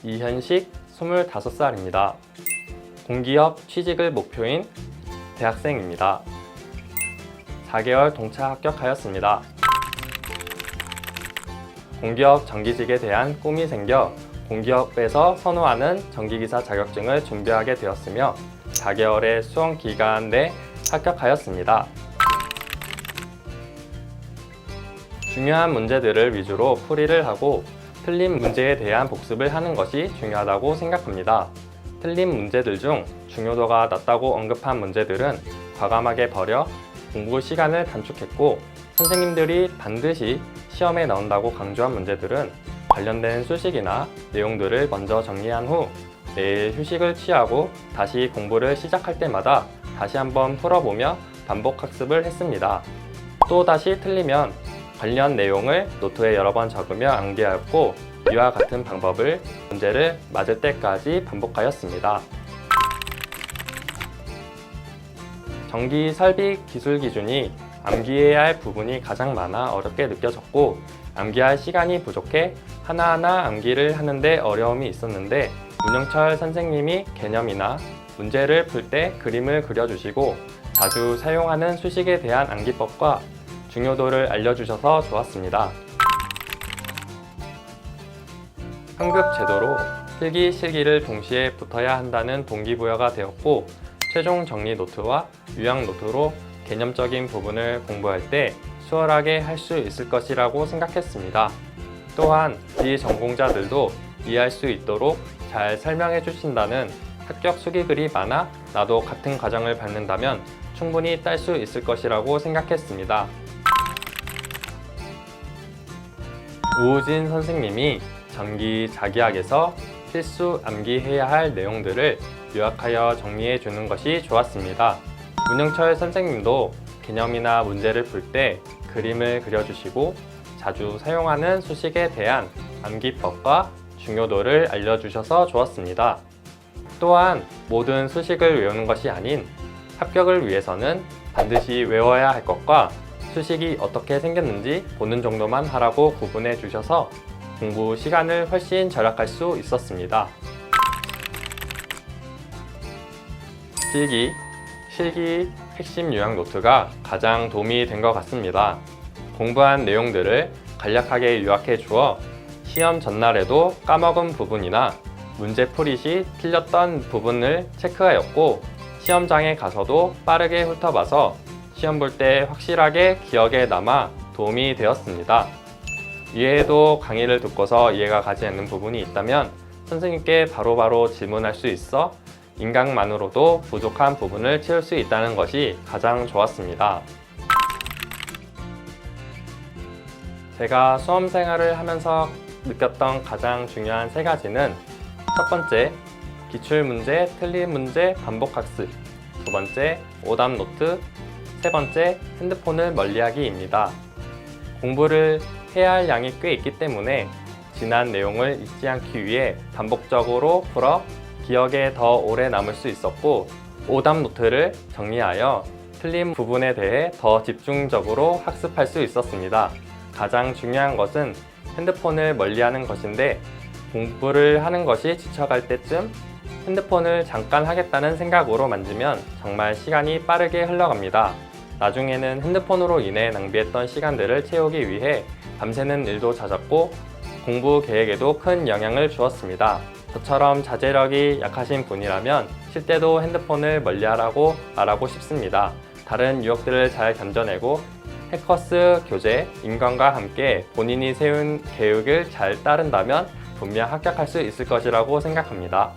이현식 25살입니다. 공기업 취직을 목표인 대학생입니다. 4개월 동차 합격하였습니다. 공기업 정기직에 대한 꿈이 생겨 공기업에서 선호하는 전기기사 자격증을 준비하게 되었으며 4개월의 수험 기간 내 합격하였습니다. 중요한 문제들을 위주로 풀이를 하고 틀린 문제에 대한 복습을 하는 것이 중요하다고 생각합니다. 틀린 문제들 중 중요도가 낮다고 언급한 문제들은 과감하게 버려 공부 시간을 단축했고, 선생님들이 반드시 시험에 나온다고 강조한 문제들은 관련된 수식이나 내용들을 먼저 정리한 후 내일 휴식을 취하고 다시 공부를 시작할 때마다 다시 한번 풀어보며 반복 학습을 했습니다. 또 다시 틀리면 관련 내용을 노트에 여러 번 적으며 암기하였고, 이와 같은 방법을 문제를 맞을 때까지 반복하였습니다. 전기 설비 기술 기준이 암기해야 할 부분이 가장 많아 어렵게 느껴졌고, 암기할 시간이 부족해 하나하나 암기를 하는데 어려움이 있었는데, 문영철 선생님이 개념이나 문제를 풀 때 그림을 그려주시고 자주 사용하는 수식에 대한 암기법과 중요도를 알려주셔서 좋았습니다. 환급 제도로 필기, 실기를 동시에 붙어야 한다는 동기부여가 되었고, 최종 정리 노트와 요약 노트로 개념적인 부분을 공부할 때 수월하게 할 수 있을 것이라고 생각했습니다. 또한 비전공자들도 이해할 수 있도록 잘 설명해 주신다는 합격 수기글이 많아 나도 같은 과정을 밟는다면 충분히 딸 수 있을 것이라고 생각했습니다. 우우진 선생님이 전기 자기학에서 필수 암기해야 할 내용들을 요약하여 정리해 주는 것이 좋았습니다. 문영철 선생님도 개념이나 문제를 풀 때 그림을 그려주시고 자주 사용하는 수식에 대한 암기법과 중요도를 알려주셔서 좋았습니다. 또한 모든 수식을 외우는 것이 아닌 합격을 위해서는 반드시 외워야 할 것과 수식이 어떻게 생겼는지 보는 정도만 하라고 구분해 주셔서 공부 시간을 훨씬 절약할 수 있었습니다. 필기, 실기 핵심 요약 노트가 가장 도움이 된 것 같습니다. 공부한 내용들을 간략하게 요약해 주어 시험 전날에도 까먹은 부분이나 문제풀이 시 틀렸던 부분을 체크하였고, 시험장에 가서도 빠르게 훑어봐서 시험 볼 때 확실하게 기억에 남아 도움이 되었습니다. 이외에도 강의를 듣고서 이해가 가지 않는 부분이 있다면 선생님께 바로바로 질문할 수 있어 인강만으로도 부족한 부분을 채울 수 있다는 것이 가장 좋았습니다. 제가 수험 생활을 하면서 느꼈던 가장 중요한 3가지는 첫 번째, 기출문제, 틀린 문제, 반복 학습. 두 번째, 오답 노트. 세 번째, 핸드폰을 멀리하기입니다. 공부를 해야 할 양이 꽤 있기 때문에 지난 내용을 잊지 않기 위해 반복적으로 풀어 기억에 더 오래 남을 수 있었고, 오답 노트를 정리하여 틀린 부분에 대해 더 집중적으로 학습할 수 있었습니다. 가장 중요한 것은 핸드폰을 멀리하는 것인데, 공부를 하는 것이 지쳐갈 때쯤 핸드폰을 잠깐 하겠다는 생각으로 만지면 정말 시간이 빠르게 흘러갑니다. 나중에는 핸드폰으로 인해 낭비했던 시간들을 채우기 위해 밤새는 일도 잦았고 공부 계획에도 큰 영향을 주었습니다. 저처럼 자제력이 약하신 분이라면 쉴 때도 핸드폰을 멀리하라고 말하고 싶습니다. 다른 유혹들을 잘 견뎌내고 해커스 교재, 인강과 함께 본인이 세운 계획을 잘 따른다면 분명 합격할 수 있을 것이라고 생각합니다.